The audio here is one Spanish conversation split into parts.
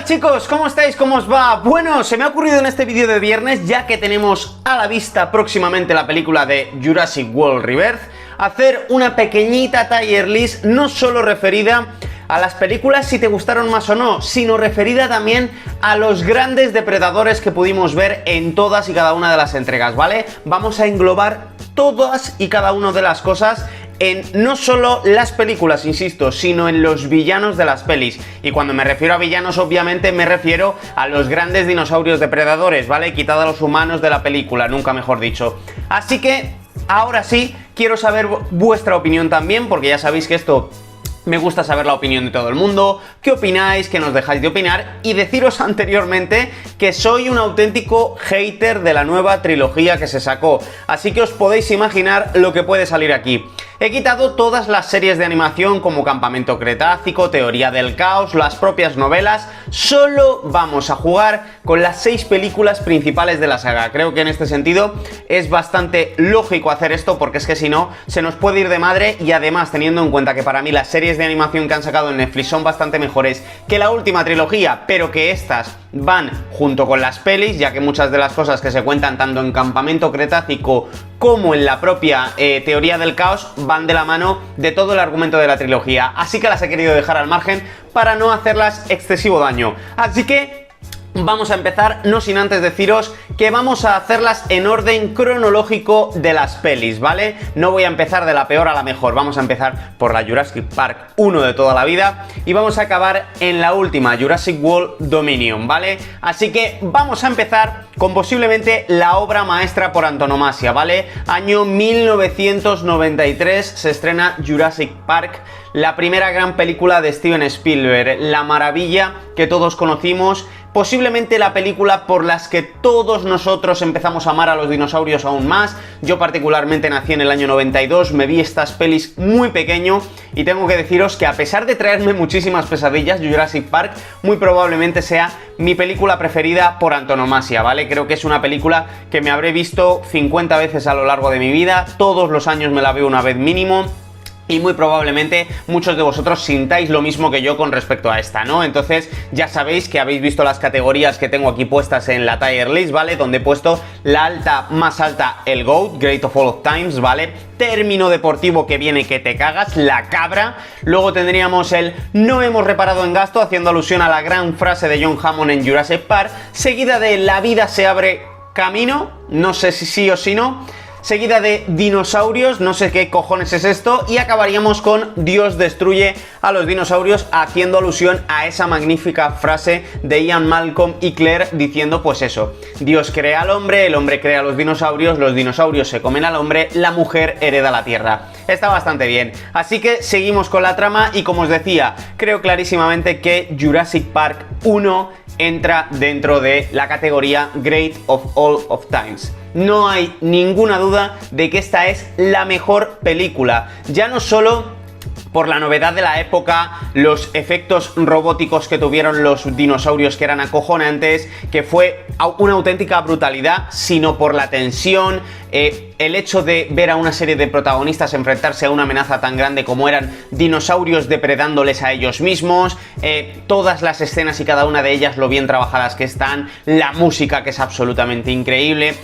Chicos, ¿cómo estáis? ¿Cómo os va? Bueno, se me ha ocurrido en este vídeo de viernes, ya que tenemos a la vista próximamente la película de Jurassic World Rebirth, hacer una pequeñita tier list no solo referida a las películas si te gustaron más o no, sino referida también a los grandes depredadores que pudimos ver en todas y cada una de las entregas, ¿vale? Vamos a englobar todas y cada una de las cosas en no solo las películas, insisto, sino en los villanos de las pelis. Y cuando me refiero a villanos, obviamente me refiero a los grandes dinosaurios depredadores, ¿vale? Quitado a los humanos de la película, nunca mejor dicho. Así que, ahora sí, quiero saber vuestra opinión también, porque ya sabéis que esto... me gusta saber la opinión de todo el mundo, qué opináis, qué nos dejáis de opinar, y deciros anteriormente que soy un auténtico hater de la nueva trilogía que se sacó, así que os podéis imaginar lo que puede salir aquí. He quitado todas las series de animación como Campamento Cretácico, Teoría del Caos, las propias novelas, solo vamos a jugar con las 6 películas principales de la saga. Creo que en este sentido es bastante lógico hacer esto, porque es que si no, se nos puede ir de madre, y además teniendo en cuenta que para mí las series de animación que han sacado en Netflix son bastante mejores que la última trilogía, pero que estas van junto con las pelis, ya que muchas de las cosas que se cuentan tanto en Campamento Cretácico como en la propia Teoría del Caos van de la mano de todo el argumento de la trilogía, así que las he querido dejar al margen para no hacerlas excesivo daño. Así que vamos a empezar, no sin antes deciros que vamos a hacerlas en orden cronológico de las pelis, ¿vale? No voy a empezar de la peor a la mejor, vamos a empezar por la Jurassic Park 1 de toda la vida y vamos a acabar en la última, Jurassic World Dominion, ¿vale? Así que vamos a empezar con posiblemente la obra maestra por antonomasia, ¿vale? Año 1993 se estrena Jurassic Park, la primera gran película de Steven Spielberg, la maravilla que todos conocimos, posiblemente la película por las que todos nosotros empezamos a amar a los dinosaurios aún más. Yo particularmente nací en el año 92, me vi estas pelis muy pequeño y tengo que deciros que a pesar de traerme muchísimas pesadillas, Jurassic Park muy probablemente sea mi película preferida por antonomasia, ¿vale? Creo que es una película que me habré visto 50 veces a lo largo de mi vida, todos los años me la veo una vez mínimo. Y muy probablemente muchos de vosotros sintáis lo mismo que yo con respecto a esta, ¿no? Entonces ya sabéis que habéis visto las categorías que tengo aquí puestas en la tier list, ¿vale? Donde he puesto la alta, más alta, el GOAT, Great of All of Times, ¿vale? Término deportivo que viene que te cagas, la cabra. Luego tendríamos el no hemos reparado en gasto, haciendo alusión a la gran frase de John Hammond en Jurassic Park, seguida de la vida se abre camino, no sé si sí o si no, seguida de dinosaurios, no sé qué cojones es esto, y acabaríamos con Dios destruye a los dinosaurios, haciendo alusión a esa magnífica frase de Ian Malcolm y Claire diciendo pues eso, Dios crea al hombre, el hombre crea a los dinosaurios se comen al hombre, la mujer hereda la tierra. Está bastante bien, así que seguimos con la trama y como os decía, creo clarísimamente que Jurassic Park 1 entra dentro de la categoría Great of All of Times. No hay ninguna duda de que esta es la mejor película, ya no solo por la novedad de la época, los efectos robóticos que tuvieron los dinosaurios que eran acojonantes, que fue una auténtica brutalidad, sino por la tensión, el hecho de ver a una serie de protagonistas enfrentarse a una amenaza tan grande como eran dinosaurios depredándoles a ellos mismos, todas las escenas y cada una de ellas lo bien trabajadas que están, la música que es absolutamente increíble.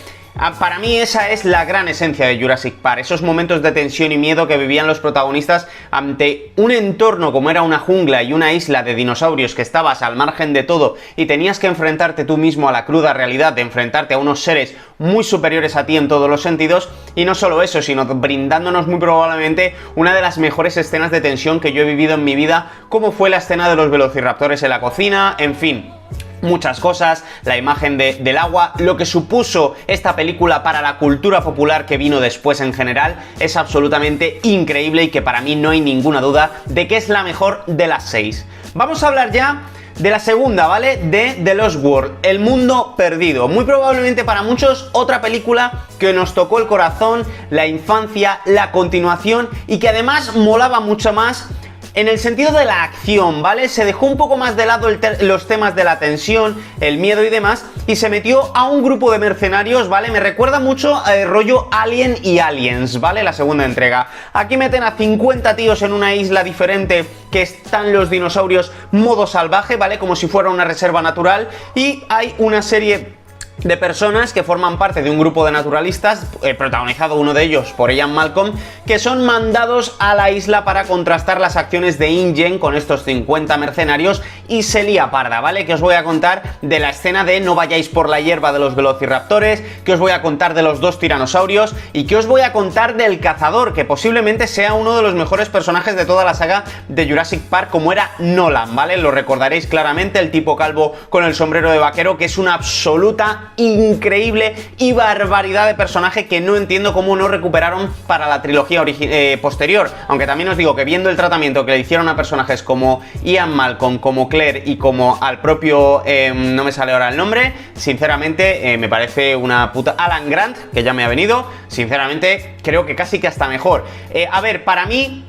Para mí esa es la gran esencia de Jurassic Park, esos momentos de tensión y miedo que vivían los protagonistas ante un entorno como era una jungla y una isla de dinosaurios que estabas al margen de todo y tenías que enfrentarte tú mismo a la cruda realidad de enfrentarte a unos seres muy superiores a ti en todos los sentidos, y no solo eso, sino brindándonos muy probablemente una de las mejores escenas de tensión que yo he vivido en mi vida, como fue la escena de los velociraptores en la cocina, en fin. Muchas cosas, la imagen del agua, lo que supuso esta película para la cultura popular que vino después en general, es absolutamente increíble y que para mí no hay ninguna duda de que es la mejor de las 6. Vamos a hablar ya de la segunda, ¿vale? De The Lost World, El Mundo Perdido. Muy probablemente para muchos otra película que nos tocó el corazón, la infancia, la continuación y que además molaba mucho más en el sentido de la acción, ¿vale? Se dejó un poco más de lado los temas de la tensión, el miedo y demás, y se metió a un grupo de mercenarios, ¿vale? Me recuerda mucho rollo Alien y Aliens, ¿vale? La segunda entrega. Aquí meten a 50 tíos en una isla diferente, que están los dinosaurios modo salvaje, ¿vale? Como si fuera una reserva natural, y hay una serie de personas que forman parte de un grupo de naturalistas, protagonizado uno de ellos por Ian Malcolm, que son mandados a la isla para contrastar las acciones de InGen con estos 50 mercenarios, y se lía parda, ¿vale? Que os voy a contar de la escena de no vayáis por la hierba de los velociraptores, que os voy a contar de los 2 tiranosaurios, y que os voy a contar del cazador, que posiblemente sea uno de los mejores personajes de toda la saga de Jurassic Park, como era Nolan, ¿vale? Lo recordaréis claramente, el tipo calvo con el sombrero de vaquero, que es una absoluta increíble y barbaridad de personaje que no entiendo cómo no recuperaron para la trilogía posterior, aunque también os digo que viendo el tratamiento que le hicieron a personajes como Ian Malcolm, como Claire y como al propio, no me sale ahora el nombre, sinceramente me parece una puta... Alan Grant, que ya me ha venido, sinceramente creo que casi que hasta mejor. A ver, para mí...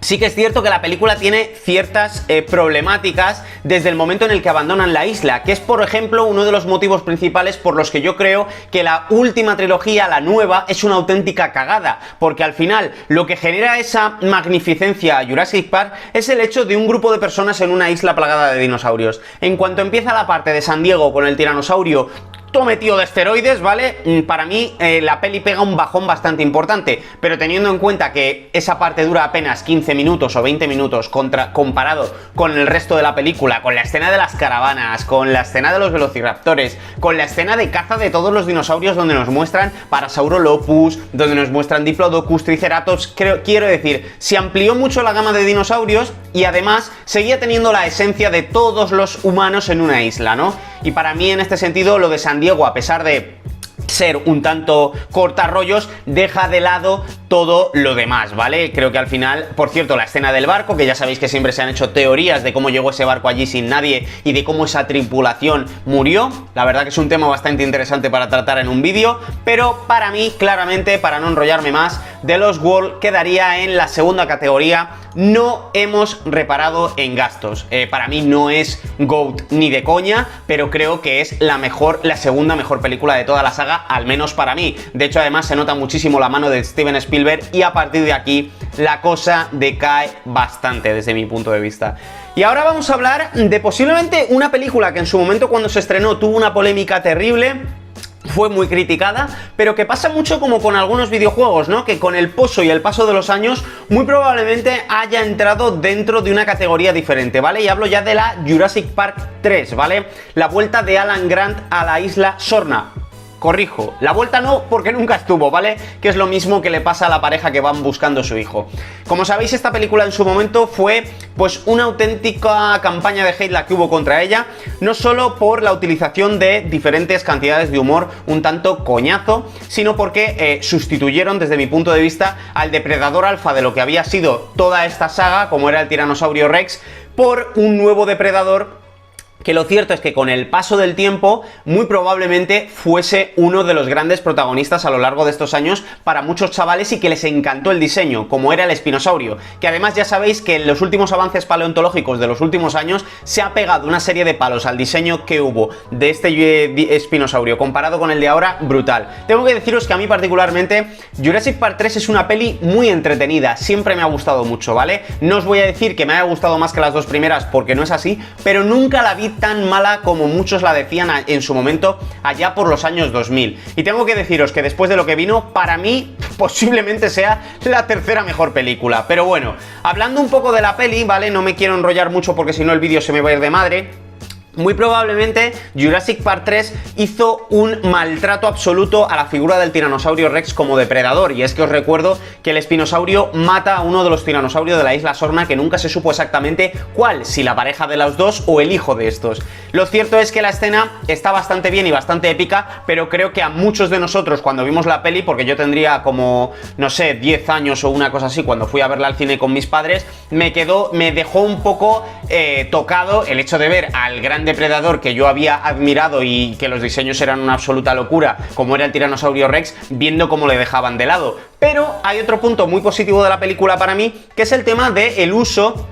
sí que es cierto que la película tiene ciertas problemáticas desde el momento en el que abandonan la isla, que es, por ejemplo, uno de los motivos principales por los que yo creo que la última trilogía, la nueva, es una auténtica cagada, porque al final lo que genera esa magnificencia a Jurassic Park es el hecho de un grupo de personas en una isla plagada de dinosaurios. En cuanto empieza la parte de San Diego con el tiranosaurio todo metido de esteroides, ¿vale? Para mí la peli pega un bajón bastante importante, pero teniendo en cuenta que esa parte dura apenas 15 minutos o 20 minutos comparado con el resto de la película, con la escena de las caravanas, con la escena de los velociraptores, con la escena de caza de todos los dinosaurios donde nos muestran Parasaurolophus, donde nos muestran Diplodocus, Triceratops, quiero decir, se amplió mucho la gama de dinosaurios y además seguía teniendo la esencia de todos los humanos en una isla, ¿no? Y para mí en este sentido lo de San Diego, a pesar de ser un tanto cortarrollos, deja de lado todo lo demás, ¿vale? Creo que al final, por cierto, la escena del barco, que ya sabéis que siempre se han hecho teorías de cómo llegó ese barco allí sin nadie y de cómo esa tripulación murió, la verdad que es un tema bastante interesante para tratar en un vídeo, pero para mí, claramente, para no enrollarme más, The Lost World quedaría en la segunda categoría. No hemos reparado en gastos. Para mí no es GOAT ni de coña, pero creo que es la segunda mejor película de toda la saga, al menos para mí. De hecho, además se nota muchísimo la mano de Steven Spielberg y a partir de aquí la cosa decae bastante desde mi punto de vista. Y ahora vamos a hablar de posiblemente una película que en su momento cuando se estrenó tuvo una polémica terrible, fue muy criticada, pero que pasa mucho como con algunos videojuegos, ¿no? Que con el pozo y el paso de los años muy probablemente haya entrado dentro de una categoría diferente, ¿vale? Y hablo ya de la Jurassic Park 3, ¿vale? La vuelta de Alan Grant a la isla Sorna. Corrijo, la vuelta no, porque nunca estuvo, ¿vale? Que es lo mismo que le pasa a la pareja que van buscando a su hijo. Como sabéis, esta película en su momento fue pues una auténtica campaña de hate la que hubo contra ella, no solo por la utilización de diferentes cantidades de humor un tanto coñazo, sino porque sustituyeron, desde mi punto de vista, al depredador alfa de lo que había sido toda esta saga, como era el Tiranosaurio Rex, por un nuevo depredador que lo cierto es que con el paso del tiempo muy probablemente fuese uno de los grandes protagonistas a lo largo de estos años para muchos chavales y que les encantó el diseño, como era el espinosaurio, que además ya sabéis que en los últimos avances paleontológicos de los últimos años se ha pegado una serie de palos al diseño que hubo de este espinosaurio comparado con el de ahora, brutal. Tengo que deciros que a mí particularmente Jurassic Park 3 es una peli muy entretenida, siempre me ha gustado mucho, ¿vale? No os voy a decir que me haya gustado más que las dos primeras porque no es así, pero nunca la vi tan mala como muchos la decían en su momento allá por los años 2000. Y tengo que deciros que después de lo que vino, para mí posiblemente sea la tercera mejor película. Pero bueno, hablando un poco de la peli, ¿vale? No me quiero enrollar mucho porque si no el vídeo se me va a ir de madre. Muy probablemente Jurassic Park 3 hizo un maltrato absoluto a la figura del tiranosaurio Rex como depredador, y es que os recuerdo que el espinosaurio mata a uno de los tiranosaurios de la isla Sorna, que nunca se supo exactamente cuál, si la pareja de los dos o el hijo de estos. Lo cierto es que la escena está bastante bien y bastante épica, pero creo que a muchos de nosotros cuando vimos la peli, porque yo tendría como, no sé, 10 años o una cosa así cuando fui a verla al cine con mis padres, me dejó un poco tocado el hecho de ver al gran depredador que yo había admirado y que los diseños eran una absoluta locura, como era el tiranosaurio Rex, viendo cómo le dejaban de lado. Pero hay otro punto muy positivo de la película para mí, que es el tema del uso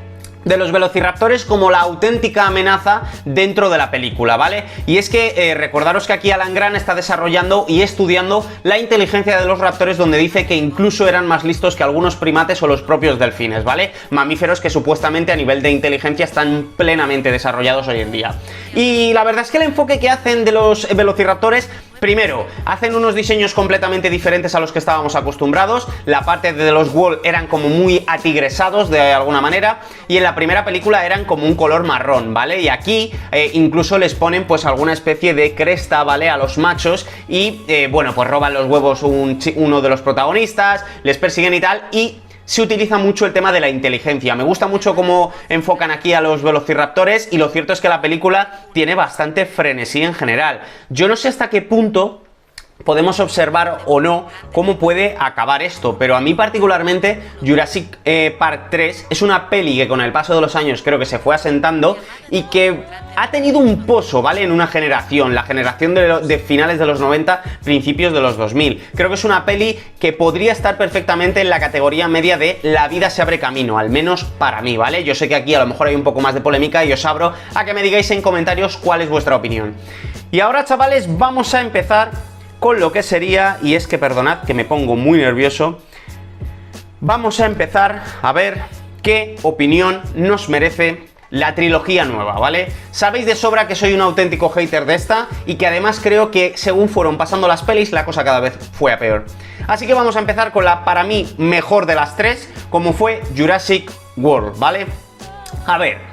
de los velociraptores como la auténtica amenaza dentro de la película, ¿vale? Y es que recordaros que aquí Alan Grant está desarrollando y estudiando la inteligencia de los raptores, donde dice que incluso eran más listos que algunos primates o los propios delfines, ¿vale? Mamíferos que supuestamente a nivel de inteligencia están plenamente desarrollados hoy en día. Y la verdad es que el enfoque que hacen de los velociraptores, primero, hacen unos diseños completamente diferentes a los que estábamos acostumbrados. La parte de los Wall eran como muy atigresados de alguna manera, y en la primera película eran como un color marrón, ¿vale? Y aquí incluso les ponen pues alguna especie de cresta, ¿vale? A los machos y bueno, pues roban los huevos uno de los protagonistas, les persiguen y tal, y se utiliza mucho el tema de la inteligencia. Me gusta mucho cómo enfocan aquí a los velociraptores, y lo cierto es que la película tiene bastante frenesí en general. Yo no sé hasta qué punto podemos observar o no cómo puede acabar esto, pero a mí particularmente Jurassic Park 3 es una peli que con el paso de los años creo que se fue asentando y que ha tenido un pozo, ¿vale? En una generación, la generación de finales de los 90, principios de los 2000. Creo que es una peli que podría estar perfectamente en la categoría media de La vida se abre camino, al menos para mí, ¿vale? Yo sé que aquí a lo mejor hay un poco más de polémica y os abro a que me digáis en comentarios cuál es vuestra opinión. Y ahora, chavales, vamos a empezar con lo que sería, y es que perdonad que me pongo muy nervioso, vamos a empezar a ver qué opinión nos merece la trilogía nueva, ¿vale? Sabéis de sobra que soy un auténtico hater de esta, y que además creo que según fueron pasando las pelis la cosa cada vez fue a peor. Así que vamos a empezar con la, para mí, mejor de las tres, como fue Jurassic World, ¿vale? A ver,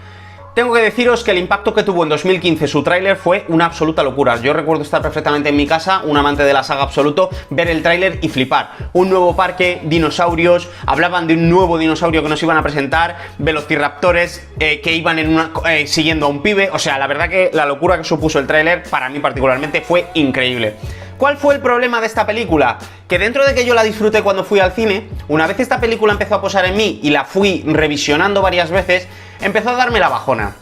tengo que deciros que el impacto que tuvo en 2015 su tráiler fue una absoluta locura. Yo recuerdo estar perfectamente en mi casa, un amante de la saga absoluto, ver el tráiler y flipar. Un nuevo parque, dinosaurios, hablaban de un nuevo dinosaurio que nos iban a presentar, velociraptores que iban siguiendo a un pibe. O sea, la verdad que la locura que supuso el tráiler, para mí particularmente, fue increíble. ¿Cuál fue el problema de esta película? Que dentro de que yo la disfruté cuando fui al cine, una vez esta película empezó a posar en mí y la fui revisionando varias veces, empezó a darme la bajona.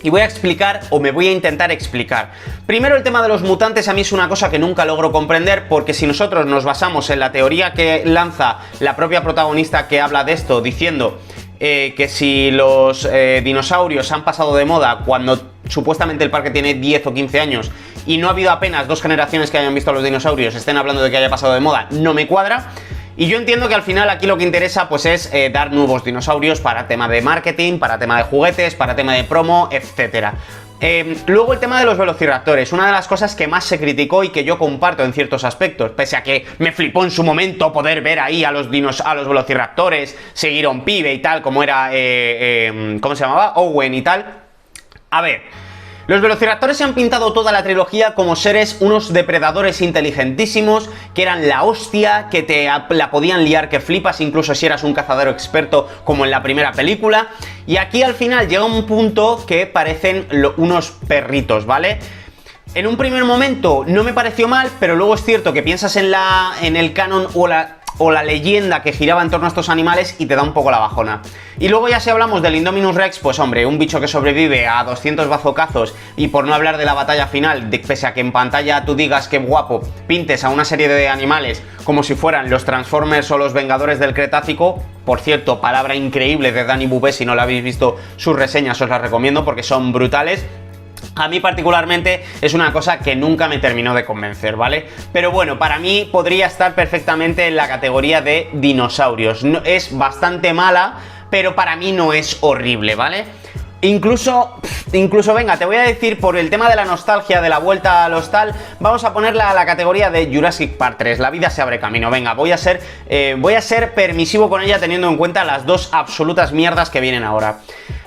Y voy a explicar, o me voy a intentar explicar. Primero, el tema de los mutantes a mí es una cosa que nunca logro comprender, porque si nosotros nos basamos en la teoría que lanza la propia protagonista que habla de esto, diciendo que si los dinosaurios han pasado de moda cuando supuestamente el parque tiene 10 o 15 años y no ha habido apenas 2 generaciones que hayan visto a los dinosaurios, estén hablando de que haya pasado de moda, no me cuadra. Y yo entiendo que al final aquí lo que interesa pues es dar nuevos dinosaurios para tema de marketing, para tema de juguetes, para tema de promo, etcétera. Luego el tema de los velociraptores, una de las cosas que más se criticó y que yo comparto en ciertos aspectos, pese a que me flipó en su momento poder ver ahí a los velociraptores seguir a un pibe y tal, como era, ¿cómo se llamaba? Owen y tal. A ver, los velociraptores se han pintado toda la trilogía como seres, unos depredadores inteligentísimos, que eran la hostia, que la podían liar que flipas, incluso si eras un cazador experto como en la primera película. Y aquí al final llega un punto que parecen unos perritos, ¿vale? En un primer momento no me pareció mal, pero luego es cierto que piensas en el canon o la leyenda que giraba en torno a estos animales y te da un poco la bajona. Y luego ya si hablamos del Indominus Rex, pues hombre, un bicho que sobrevive a 200 bazocazos, y por no hablar de la batalla final, pese a que en pantalla tú digas que guapo, pintes a una serie de animales como si fueran los Transformers o los Vengadores del Cretácico. Por cierto, palabra increíble de Dani Bouvet, si no la habéis visto sus reseñas os las recomiendo porque son brutales. A mí particularmente es una cosa que nunca me terminó de convencer, ¿vale? Pero bueno, para mí podría estar perfectamente en la categoría de dinosaurios. No, es bastante mala, pero para mí no es horrible, ¿vale? Incluso, venga, te voy a decir, por el tema de la nostalgia, de la vuelta al hostal, vamos a ponerla a la categoría de Jurassic Park 3, La vida se abre camino. Venga, voy a ser permisivo con ella teniendo en cuenta las dos absolutas mierdas que vienen ahora.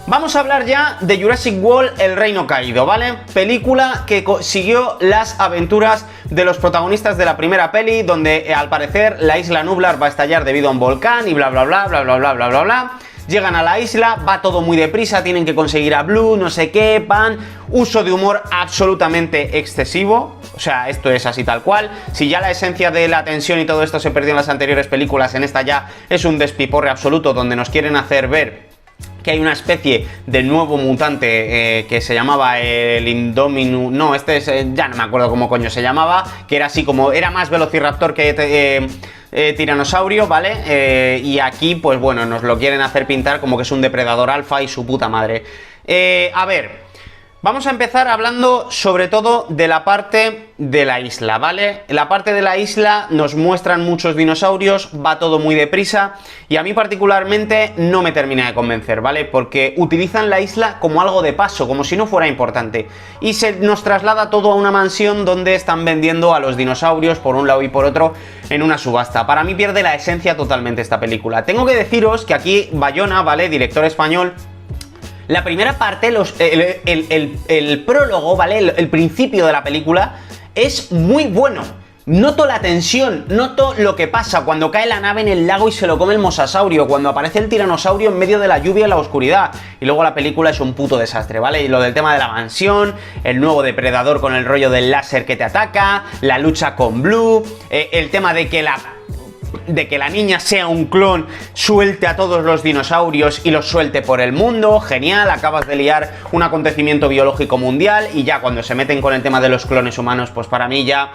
Vamos a hablar ya de Jurassic World, El Reino Caído, ¿vale? Película que siguió las aventuras de los protagonistas de la primera peli, donde al parecer la isla Nublar va a estallar debido a un volcán y bla bla bla bla bla bla bla bla bla. Llegan a la isla, va todo muy deprisa, tienen que conseguir a Blue, no sé qué, pan, uso de humor absolutamente excesivo, o sea, esto es así tal cual. Si ya la esencia de la tensión y todo esto se perdió en las anteriores películas, en esta ya es un despiporre absoluto donde nos quieren hacer ver que hay una especie de nuevo mutante que se llamaba el Indominus, no, este es, ya no me acuerdo cómo coño se llamaba, que era así como, era más velociraptor que tiranosaurio, ¿vale? Y aquí, pues bueno, nos lo quieren hacer pintar como que es un depredador alfa y su puta madre. A ver, vamos a empezar hablando sobre todo de la parte de la isla, ¿vale? La parte de la isla nos muestran muchos dinosaurios, va todo muy deprisa y a mí particularmente no me termina de convencer, ¿vale? Porque utilizan la isla como algo de paso, como si no fuera importante. Y se nos traslada todo a una mansión donde están vendiendo a los dinosaurios por un lado y por otro en una subasta. Para mí pierde la esencia totalmente esta película. Tengo que deciros que aquí Bayona, ¿vale? Director español. La primera parte, el prólogo, ¿vale? El principio de la película es muy bueno. Noto la tensión, noto lo que pasa cuando cae la nave en el lago y se lo come el mosasaurio, cuando aparece el tiranosaurio en medio de la lluvia y la oscuridad. Y luego la película es un puto desastre, ¿vale? Y lo del tema de la mansión, el nuevo depredador con el rollo del láser que te ataca, la lucha con Blue, el tema de que la niña sea un clon, suelte a todos los dinosaurios y los suelte por el mundo, genial, acabas de liar un acontecimiento biológico mundial y ya cuando se meten con el tema de los clones humanos, pues para mí ya...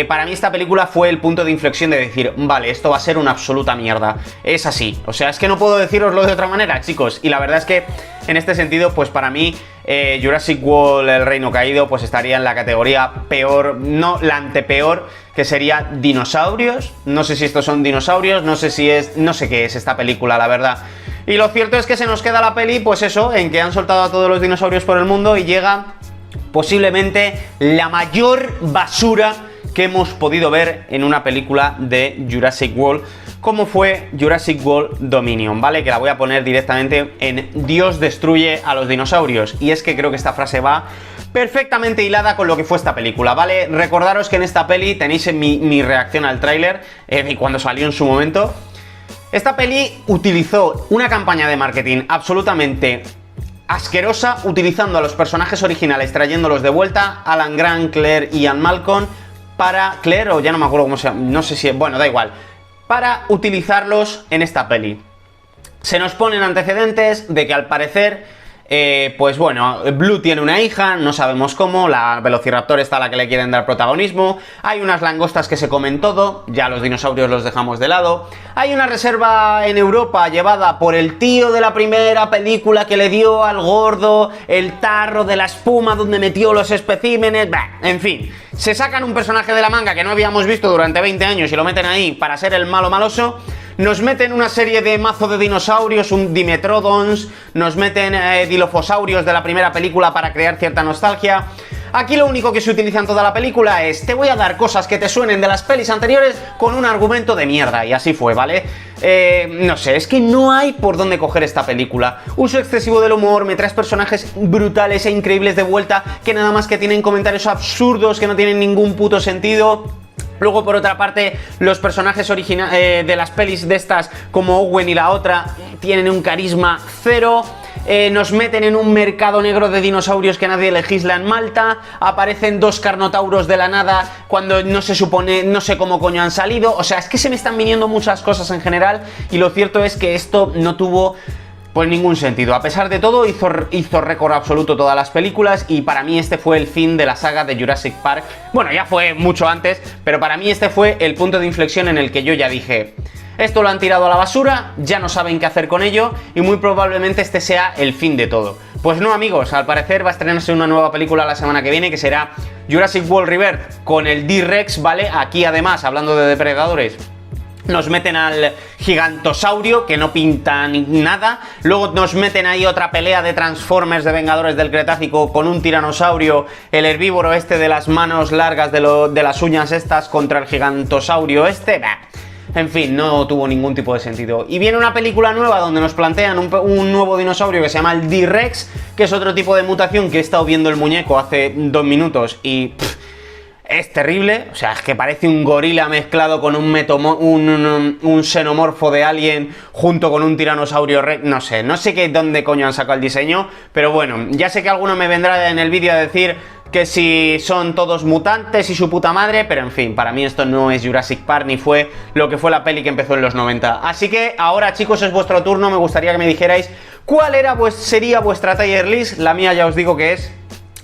para mí esta película fue el punto de inflexión de decir, vale, esto va a ser una absoluta mierda. Es así, o sea, es que no puedo deciroslo de otra manera, chicos, y la verdad es que en este sentido, pues para mí Jurassic World, El Reino Caído, pues estaría en la categoría peor, no, la antepeor, que sería dinosaurios. No sé si estos son dinosaurios, no sé si es, no sé qué es esta película, la verdad. Y lo cierto es que se nos queda la peli, pues eso, en que han soltado a todos los dinosaurios por el mundo y llega posiblemente la mayor basura que hemos podido ver en una película de Jurassic World, como fue Jurassic World Dominion, ¿vale? Que la voy a poner directamente en Dios destruye a los dinosaurios. Y es que creo que esta frase va perfectamente hilada con lo que fue esta película, ¿vale? Recordaros que en esta peli tenéis mi reacción al tráiler y cuando salió en su momento. Esta peli utilizó una campaña de marketing absolutamente asquerosa, utilizando a los personajes originales, trayéndolos de vuelta, Alan Grant, Claire y Ian Malcolm, para... Claire, o ya no me acuerdo cómo se llama, no sé si... Bueno, da igual. Para utilizarlos en esta peli. Se nos ponen antecedentes de que al parecer, pues bueno, Blue tiene una hija, no sabemos cómo, la Velociraptor está a la que le quieren dar protagonismo, hay unas langostas que se comen todo, ya los dinosaurios los dejamos de lado, hay una reserva en Europa llevada por el tío de la primera película que le dio al gordo el tarro de la espuma donde metió los especímenes, bah, en fin, se sacan un personaje de la manga que no habíamos visto durante 20 años y lo meten ahí para ser el malo maloso. Nos meten una serie de mazo de dinosaurios, un Dimetrodons, nos meten Dilophosaurios de la primera película para crear cierta nostalgia. Aquí lo único que se utiliza en toda la película es, te voy a dar cosas que te suenen de las pelis anteriores con un argumento de mierda, y así fue, ¿vale? No sé, es que no hay por dónde coger esta película. Uso excesivo del humor, me traes personajes brutales e increíbles de vuelta que nada más que tienen comentarios absurdos que no tienen ningún puto sentido. Luego, por otra parte, los personajes de las pelis de estas, como Owen y la otra, tienen un carisma cero. Nos meten en un mercado negro de dinosaurios que nadie legisla en Malta. Aparecen dos carnotauros de la nada cuando no se supone, no sé cómo coño han salido. O sea, es que se me están viniendo muchas cosas en general y lo cierto es que esto no tuvo... pues ningún sentido. A pesar de todo, hizo récord absoluto todas las películas y para mí este fue el fin de la saga de Jurassic Park. Bueno, ya fue mucho antes, pero para mí este fue el punto de inflexión en el que yo ya dije, esto lo han tirado a la basura, ya no saben qué hacer con ello y muy probablemente este sea el fin de todo. Pues no, amigos, al parecer va a estrenarse una nueva película la semana que viene que será Jurassic World Rebirth con el T-Rex, ¿vale? Aquí además, hablando de depredadores, nos meten al gigantosaurio, que no pinta nada. Luego nos meten ahí otra pelea de Transformers de Vengadores del Cretácico con un tiranosaurio, el herbívoro este de las manos largas de las uñas estas contra el gigantosaurio este. Bah. En fin, no tuvo ningún tipo de sentido. Y viene una película nueva donde nos plantean un nuevo dinosaurio que se llama el T-Rex, que es otro tipo de mutación que he estado viendo el muñeco hace 2 minutos y... es terrible, o sea, es que parece un gorila mezclado con un xenomorfo de alien junto con un tiranosaurio rex, no sé dónde coño han sacado el diseño, pero bueno, ya sé que alguno me vendrá en el vídeo a decir que si son todos mutantes y su puta madre, pero en fin, para mí esto no es Jurassic Park ni fue lo que fue la peli que empezó en los 90. Así que ahora, chicos, es vuestro turno, me gustaría que me dijerais cuál sería vuestra tier list. La mía ya os digo que es: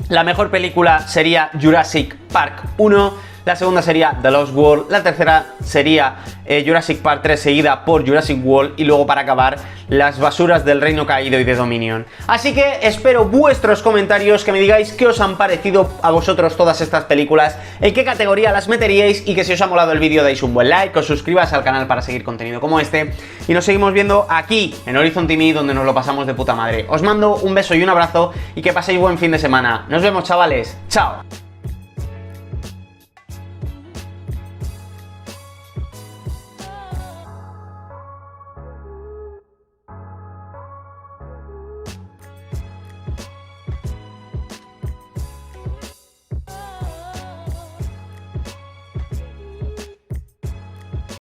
la mejor película sería Jurassic Park 1, la segunda sería The Lost World, la tercera sería Jurassic Park 3 seguida por Jurassic World y luego para acabar las basuras del Reino Caído y de Dominion. Así que espero vuestros comentarios, que me digáis qué os han parecido a vosotros todas estas películas, en qué categoría las meteríais, y que si os ha molado el vídeo deis un buen like, os suscribáis al canal para seguir contenido como este, y nos seguimos viendo aquí en Horizon TV, donde nos lo pasamos de puta madre. Os mando un beso y un abrazo y que paséis buen fin de semana. Nos vemos, chavales. Chao.